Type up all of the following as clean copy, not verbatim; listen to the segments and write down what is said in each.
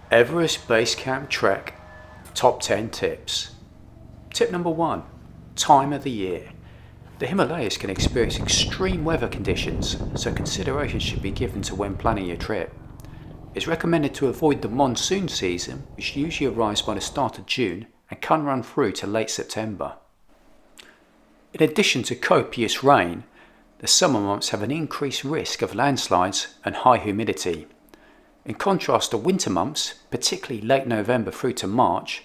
Everest Base Camp Trek Top 10 Tips. Tip number 1. Time of the year. The Himalayas can experience extreme weather conditions, so consideration should be given to when planning your trip. It's recommended to avoid the monsoon season, which usually arrives by the start of June and can run through to late September. In addition to copious rain, the summer months have an increased risk of landslides and high humidity. In contrast to winter months, particularly late November through to March,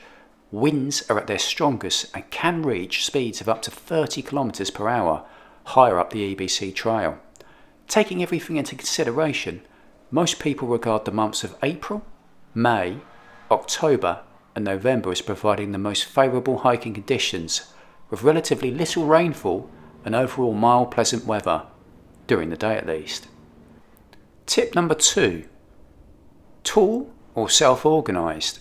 winds are at their strongest and can reach speeds of up to 30 km per hour higher up the EBC trail. Taking everything into consideration, most people regard the months of April, May, October and November as providing the most favourable hiking conditions, with relatively little rainfall and overall mild, pleasant weather, during the day at least. Tip number 2. Tour or self-organised.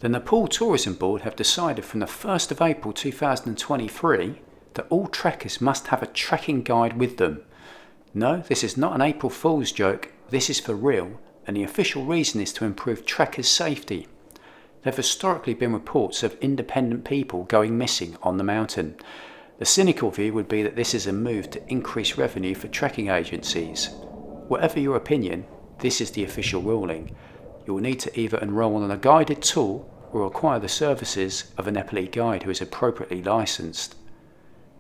The Nepal Tourism Board have decided from the 1st of April 2023 that all trekkers must have a trekking guide with them. No, this is not an April Fool's joke, this is for real, and the official reason is to improve trekkers' safety. There have historically been reports of independent people going missing on the mountain. The cynical view would be that this is a move to increase revenue for trekking agencies. Whatever your opinion, this is the official ruling. You will need to either enrol on a guided tour or acquire the services of a Nepali guide who is appropriately licensed.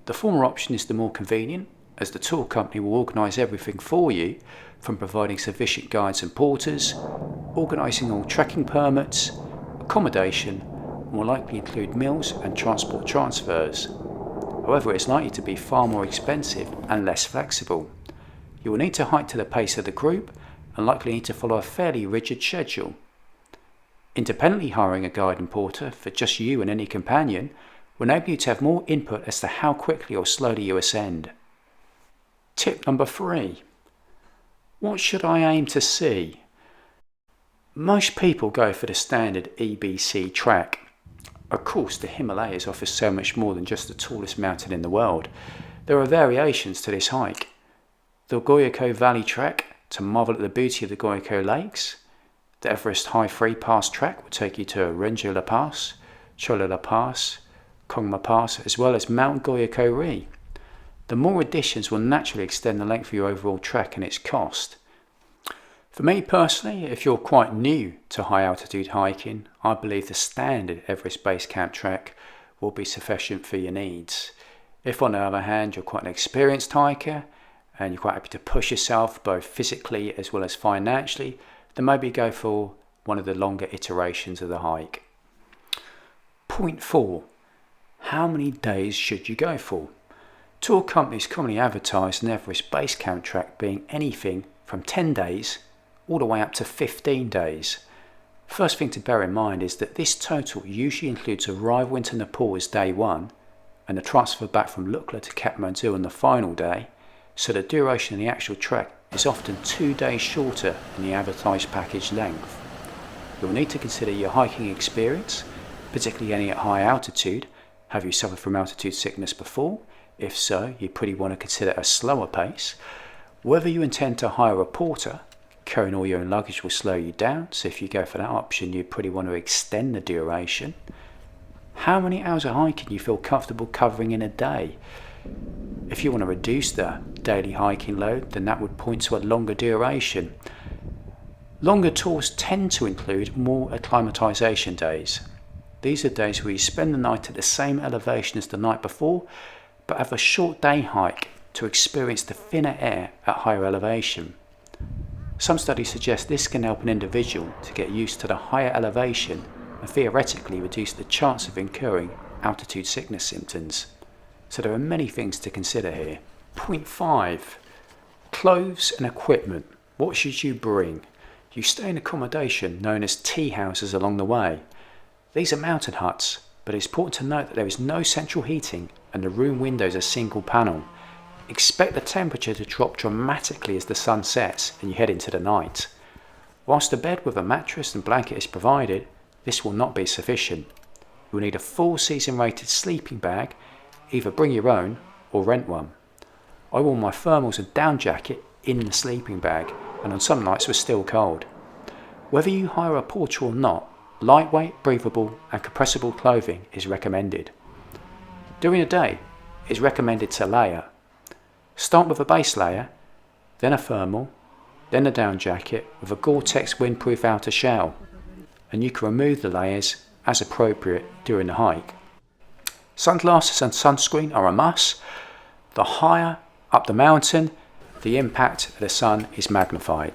The former option is the more convenient, as the tour company will organise everything for you, from providing sufficient guides and porters, organising all trekking permits, accommodation, and will likely include meals and transport transfers. However, it's likely to be far more expensive and less flexible. You will need to hike to the pace of the group and likely need to follow a fairly rigid schedule. Independently hiring a guide and porter for just you and any companion will enable you to have more input as to how quickly or slowly you ascend. Tip number 3. What should I aim to see? Most people go for the standard EBC Trek. Of course, the Himalayas offers so much more than just the tallest mountain in the world. There are variations to this hike. The Goyoko Valley Trek, to marvel at the beauty of the Goyoko Lakes. The Everest High Free Pass Trek will take you to Renjo La Pass, Chola La Pass, Kongma Pass, as well as Mount Goyoko Ri. The more additions will naturally extend the length of your overall trek and its cost. For me personally, if you're quite new to high altitude hiking, I believe the standard Everest Base Camp Trek will be sufficient for your needs. If on the other hand you're quite an experienced hiker and you're quite happy to push yourself both physically as well as financially, then maybe go for one of the longer iterations of the hike. Point 4. How many days should you go for? Tour companies commonly advertise an Everest Base Camp Trek being anything from 10 days all the way up to 15 days. First thing to bear in mind is that this total usually includes arrival into Nepal as day 1 and the transfer back from Lukla to Kathmandu on the final day, so the duration of the actual trek is often 2 days shorter than the advertised package length. You'll need to consider your hiking experience, particularly any at high altitude. Have you suffered from altitude sickness before? If so, you probably want to consider a slower pace. Whether you intend to hire a porter, carrying all your own luggage will slow you down, so if you go for that option, you probably want to extend the duration. How many hours of hiking you feel comfortable covering in a day? If you want to reduce the daily hiking load, then that would point to a longer duration. Longer tours tend to include more acclimatization days. These are days where you spend the night at the same elevation as the night before, but have a short day hike to experience the thinner air at higher elevation. Some studies suggest this can help an individual to get used to the higher elevation and theoretically reduce the chance of incurring altitude sickness symptoms. So there are many things to consider here. Point 5. Clothes and equipment. What should you bring? You stay in accommodation known as tea houses along the way. These are mountain huts, but it's important to note that there is no central heating and the room windows are single panel. Expect the temperature to drop dramatically as the sun sets and you head into the night. Whilst a bed with a mattress and blanket is provided, this will not be sufficient. You will need a full season rated sleeping bag, either bring your own or rent one. I wore my thermals and down jacket in the sleeping bag and on some nights was still cold. Whether you hire a porter or not, lightweight, breathable and compressible clothing is recommended. During the day, it is recommended to layer. Start with a base layer, then a thermal, then a down jacket with a Gore-Tex windproof outer shell, and you can remove the layers as appropriate during the hike. Sunglasses and sunscreen are a must. The higher up the mountain, the impact of the sun is magnified.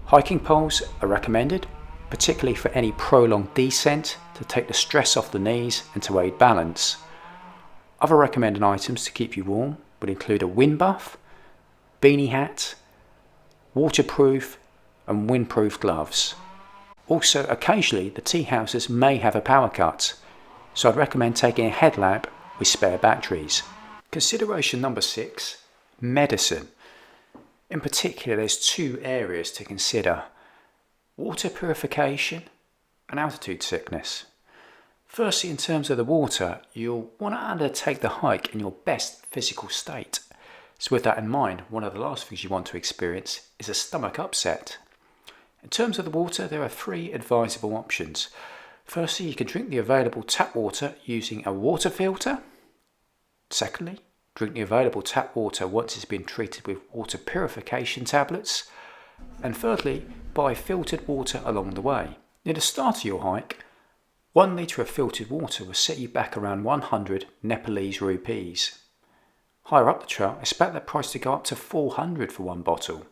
Hiking poles are recommended, particularly for any prolonged descent, to take the stress off the knees and to aid balance. Other recommended items to keep you warm would include a wind buff, beanie hat, waterproof and windproof gloves. Also, occasionally the tea houses may have a power cut, so I'd recommend taking a headlamp with spare batteries. Consideration number 6, medicine. In particular, there's 2 areas to consider: water purification and altitude sickness. Firstly, in terms of the water, you'll want to undertake the hike in your best physical state. So with that in mind, one of the last things you want to experience is a stomach upset. In terms of the water, there are 3 advisable options. Firstly, you can drink the available tap water using a water filter. Secondly, drink the available tap water once it's been treated with water purification tablets. And thirdly, buy filtered water along the way. Near the start of your hike, 1 litre of filtered water will set you back around 100 Nepalese rupees. Higher up the trail, expect that price to go up to 400 for 1 bottle.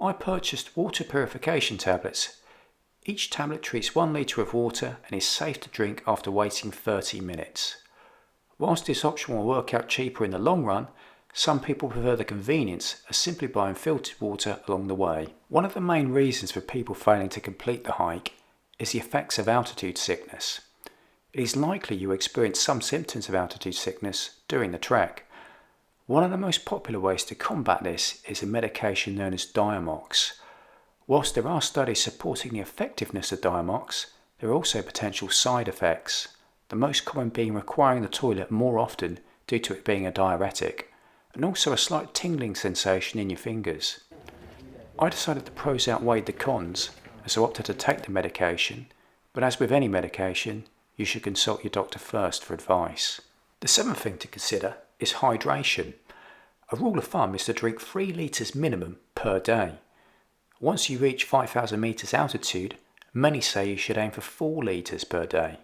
I purchased water purification tablets. Each tablet treats 1 litre of water and is safe to drink after waiting 30 minutes. Whilst this option will work out cheaper in the long run, some people prefer the convenience of simply buying filtered water along the way. One of the main reasons for people failing to complete the hike is the effects of altitude sickness. It is likely you experience some symptoms of altitude sickness during the trek. One of the most popular ways to combat this is a medication known as Diamox. Whilst there are studies supporting the effectiveness of Diamox, there are also potential side effects, the most common being requiring the toilet more often due to it being a diuretic, and also a slight tingling sensation in your fingers. I decided the pros outweighed the cons, and so opted to take the medication, but as with any medication, you should consult your doctor first for advice. The 7th thing to consider is hydration. A rule of thumb is to drink 3 litres minimum per day. Once you reach 5,000 metres altitude, many say you should aim for 4 litres per day.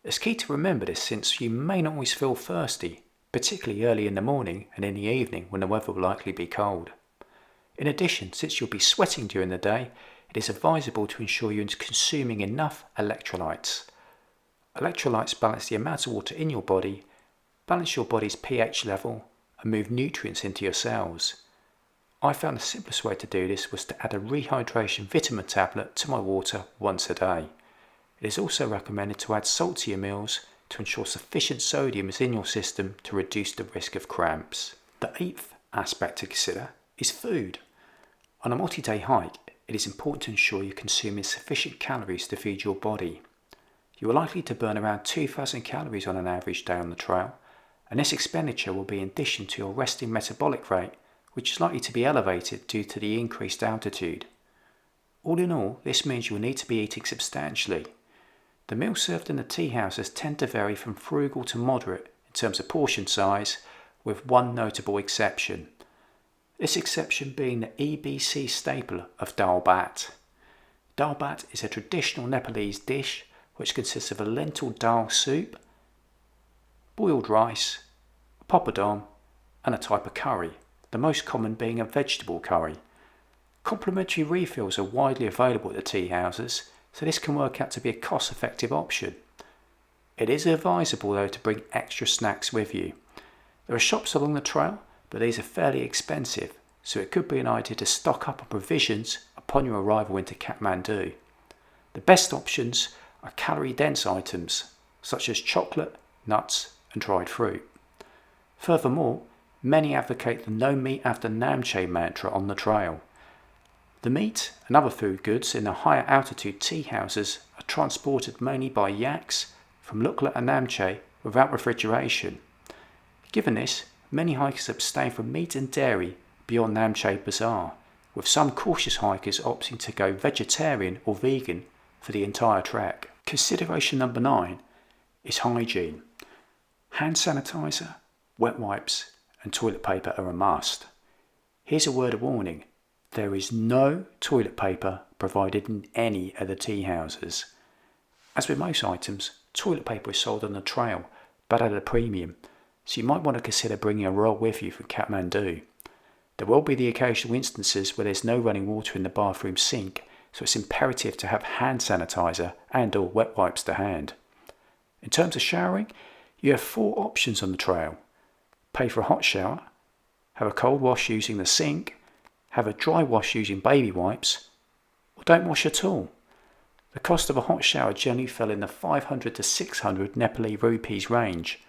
It's key to remember this since you may not always feel thirsty, particularly early in the morning and in the evening when the weather will likely be cold. In addition, since you'll be sweating during the day, it is advisable to ensure you're consuming enough electrolytes. Electrolytes balance the amount of water in your body, balance your body's pH level, and move nutrients into your cells. I found the simplest way to do this was to add a rehydration vitamin tablet to my water once a day. It is also recommended to add salt to your meals to ensure sufficient sodium is in your system to reduce the risk of cramps. The 8th aspect to consider is food. On a multi-day hike, it is important to ensure you're consuming sufficient calories to feed your body. You are likely to burn around 2,000 calories on an average day on the trail, and this expenditure will be in addition to your resting metabolic rate, which is likely to be elevated due to the increased altitude. All in all, this means you will need to be eating substantially. The meals served in the tea houses tend to vary from frugal to moderate in terms of portion size, with one notable exception. This exception being the EBC staple of dal bhat. Dal bhat is a traditional Nepalese dish which consists of a lentil dal soup, boiled rice, papadum, and a type of curry, the most common being a vegetable curry. Complimentary refills are widely available at the tea houses, so this can work out to be a cost-effective option. It is advisable though to bring extra snacks with you. There are shops along the trail, but these are fairly expensive, so it could be an idea to stock up on provisions upon your arrival into Kathmandu. The best options are calorie-dense items, such as chocolate, nuts, and dried fruit. Furthermore, many advocate the no meat after Namche mantra on the trail. The meat and other food goods in the higher altitude tea houses are transported mainly by yaks from Lukla and Namche without refrigeration. Given this, many hikers abstain from meat and dairy beyond Namche Bazaar, with some cautious hikers opting to go vegetarian or vegan for the entire trek. Consideration number 9 is hygiene. Hand sanitizer, wet wipes and toilet paper are a must. Here's a word of warning. There is no toilet paper provided in any of the tea houses. As with most items, toilet paper is sold on the trail, but at a premium, so you might want to consider bringing a roll with you from Kathmandu. There will be the occasional instances where there's no running water in the bathroom sink, so it's imperative to have hand sanitizer and or wet wipes to hand. In terms of showering, you have 4 options on the trail. Pay for a hot shower, have a cold wash using the sink, have a dry wash using baby wipes, or don't wash at all. The cost of a hot shower generally fell in the 500 to 600 Nepali rupees range,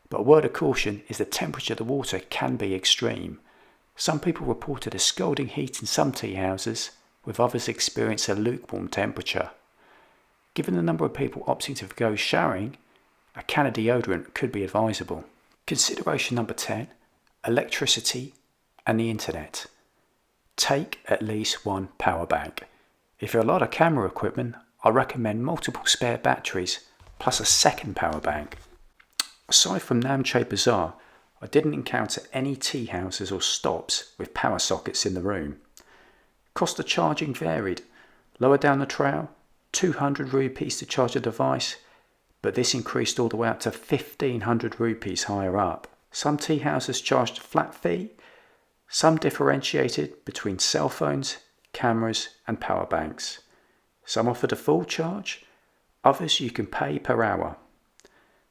but a word of caution is the temperature of the water can be extreme. Some people reported a scalding heat in some tea houses, with others experience a lukewarm temperature. Given the number of people opting to forgo showering, a can of deodorant could be advisable. Consideration number 10, electricity and the internet. Take at least 1 power bank. If you're a lot of camera equipment, I recommend multiple spare batteries plus a second power bank. Aside from Namche Bazaar, I didn't encounter any tea houses or stops with power sockets in the room. Cost of charging varied. Lower down the trail, 200 rupees to charge a device, but this increased all the way up to 1500 rupees higher up. Some tea houses charged a flat fee. Some differentiated between cell phones, cameras and power banks. Some offered a full charge, others you can pay per hour.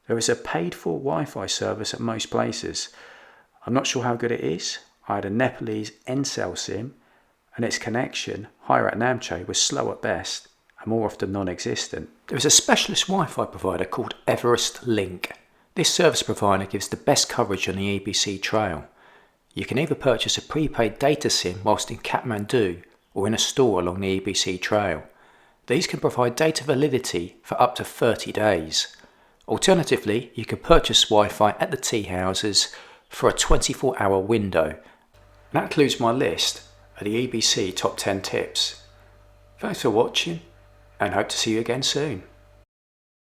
There is a paid-for Wi-Fi service at most places. I'm not sure how good it is. I had a Nepalese Ncell SIM, and its connection, higher at Namche, was slow at best, and more often non-existent. There is a specialist Wi-Fi provider called Everest Link. This service provider gives the best coverage on the EBC Trail. You can either purchase a prepaid data SIM whilst in Kathmandu, or in a store along the EBC Trail. These can provide data validity for up to 30 days. Alternatively, you can purchase Wi-Fi at the tea houses for a 24-hour window. That concludes my list of the EBC Top 10 Tips. Thanks for watching and hope to see you again soon.